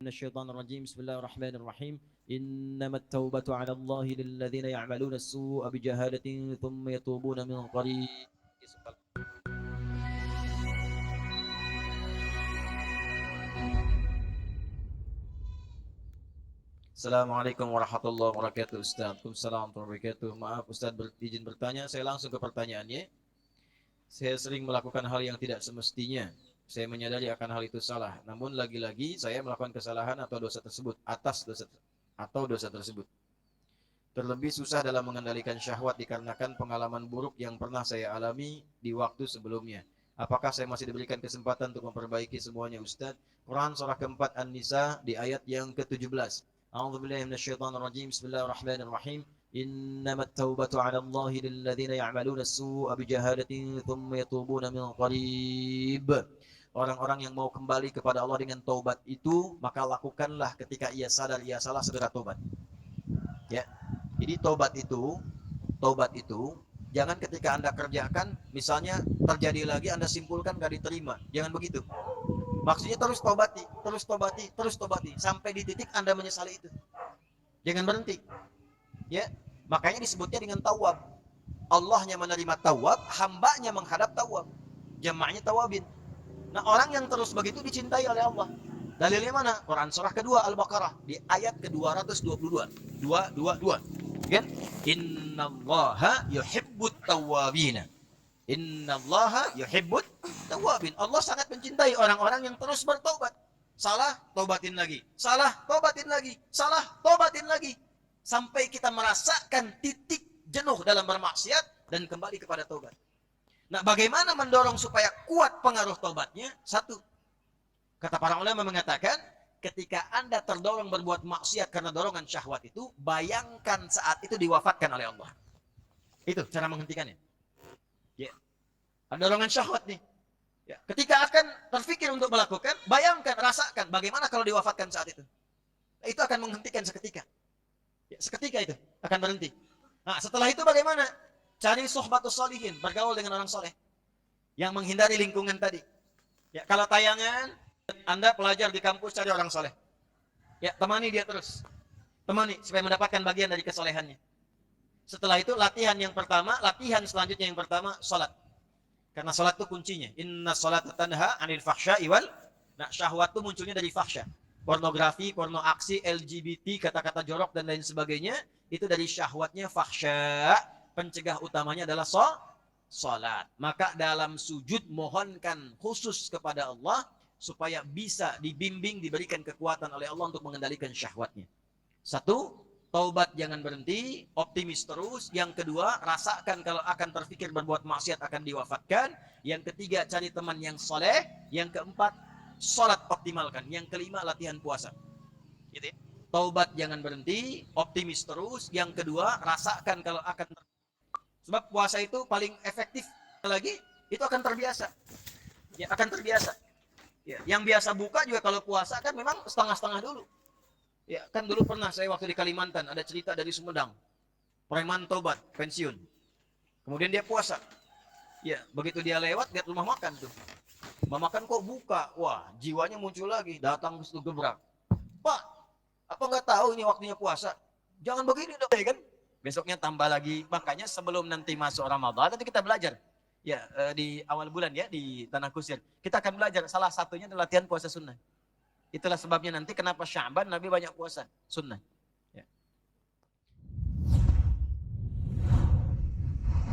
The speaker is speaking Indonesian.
من الشيطان الرجيم بسم الله الرحمن الرحيم إنما التوبة على الله للذين يعملون السوء بجهالة ثم يتوبون من قريب. Assalamualaikum warahmatullahi wabarakatuh Ustaz. Waalaikumsalam warahmatullahi wabarakatuh. Maaf Ustaz izin bertanya, saya langsung ke pertanyaannya. Saya sering melakukan hal yang tidak semestinya. Saya menyadari akan hal itu salah. Namun lagi-lagi saya melakukan kesalahan atau dosa tersebut dosa tersebut. Terlebih susah dalam mengendalikan syahwat dikarenakan pengalaman buruk yang pernah saya alami di waktu sebelumnya. Apakah saya masih diberikan kesempatan untuk memperbaiki semuanya Ustaz? Quran surah keempat An-Nisa di ayat yang ke-17. A'udzubillahi minasyaitonirrajim. Bismillahirrahmanirrahim. Innamat taubatu 'ala Allahi lilladzina ya'maluna as-su'a bijahalatin tsumma yatubuna min qarib. Orang-orang yang mau kembali kepada Allah dengan taubat itu, maka lakukanlah ketika ia sadar ia salah, segera taubat. Ya. Jadi taubat itu jangan ketika Anda kerjakan, misalnya terjadi lagi Anda simpulkan gak diterima. Jangan begitu. Maksudnya terus tobati sampai di titik Anda menyesali itu. Jangan berhenti. Ya. Makanya disebutnya dengan tawab. Allahnya menerima tawab, hambanya menghadap tawab. Jamaknya tawabin. Nah, orang yang terus begitu dicintai oleh Allah. Dalilnya mana? Quran surah kedua Al-Baqarah di ayat ke-222. 222. Kan? Innallaha yuhibbut tawwabin. Innallaha yuhibbut tawwabin. Allah sangat mencintai orang-orang yang terus bertobat. Salah, tobatin lagi. Salah, tobatin lagi. Salah, tobatin lagi. Sampai kita merasakan titik jenuh dalam bermaksiat dan kembali kepada tobat. Nah, bagaimana mendorong supaya kuat pengaruh tobatnya? Satu, kata para ulama mengatakan, ketika Anda terdorong berbuat maksiat karena dorongan syahwat itu, bayangkan saat itu diwafatkan oleh Allah. Itu cara menghentikannya. Ya. Ada dorongan syahwat nih. Ya. Ketika akan terfikir untuk melakukan, bayangkan, rasakan bagaimana kalau diwafatkan saat itu. Itu akan menghentikan seketika. Ya, seketika itu akan berhenti. Nah, setelah itu bagaimana? Cari suhbatus sholihin, bergaul dengan orang soleh yang menghindari lingkungan tadi. Ya, kalau tayangan Anda pelajar di kampus, cari orang soleh. Ya, temani dia terus. Temani supaya mendapatkan bagian dari kesolehannya. Setelah itu latihan selanjutnya yang pertama salat. Karena salat itu kuncinya. Inna salata tanha 'anil fahsya'i wal. Nah, syahwat itu munculnya dari fahsya. Pornografi, porno aksi, LGBT, kata-kata jorok dan lain sebagainya, itu dari syahwatnya fahsya. Pencegah utamanya adalah salat. Maka dalam sujud mohonkan khusus kepada Allah supaya bisa dibimbing, diberikan kekuatan oleh Allah untuk mengendalikan syahwatnya. Satu, taubat jangan berhenti, optimis terus. Yang kedua, rasakan kalau akan terfikir berbuat maksiat akan diwafatkan. Yang ketiga, cari teman yang soleh. Yang keempat, salat optimalkan. Yang kelima, latihan puasa. Gitu ya. Taubat jangan berhenti, optimis terus. Yang kedua, rasakan kalau akan sebab puasa itu paling efektif lagi, itu akan terbiasa. Ya, akan terbiasa. Ya, yang biasa buka juga kalau puasa kan memang setengah-setengah dulu. Ya, kan dulu pernah saya waktu di Kalimantan ada cerita dari Sumedang. Preman tobat, pensiun. Kemudian dia puasa. Ya, begitu dia lewat, lihat rumah makan tuh. Rumah makan kok buka. Wah, jiwanya muncul lagi, datang ke situ gebrak. Pak, apa nggak tahu ini waktunya puasa? Jangan begini dong, ya kan? Besoknya tambah lagi. Makanya sebelum nanti masuk Ramadan, nanti kita belajar. Ya, di awal bulan ya, di Tanah Kusir. Kita akan belajar, salah satunya adalah latihan puasa sunnah. Itulah sebabnya nanti kenapa Sya'ban Nabi banyak puasa sunnah.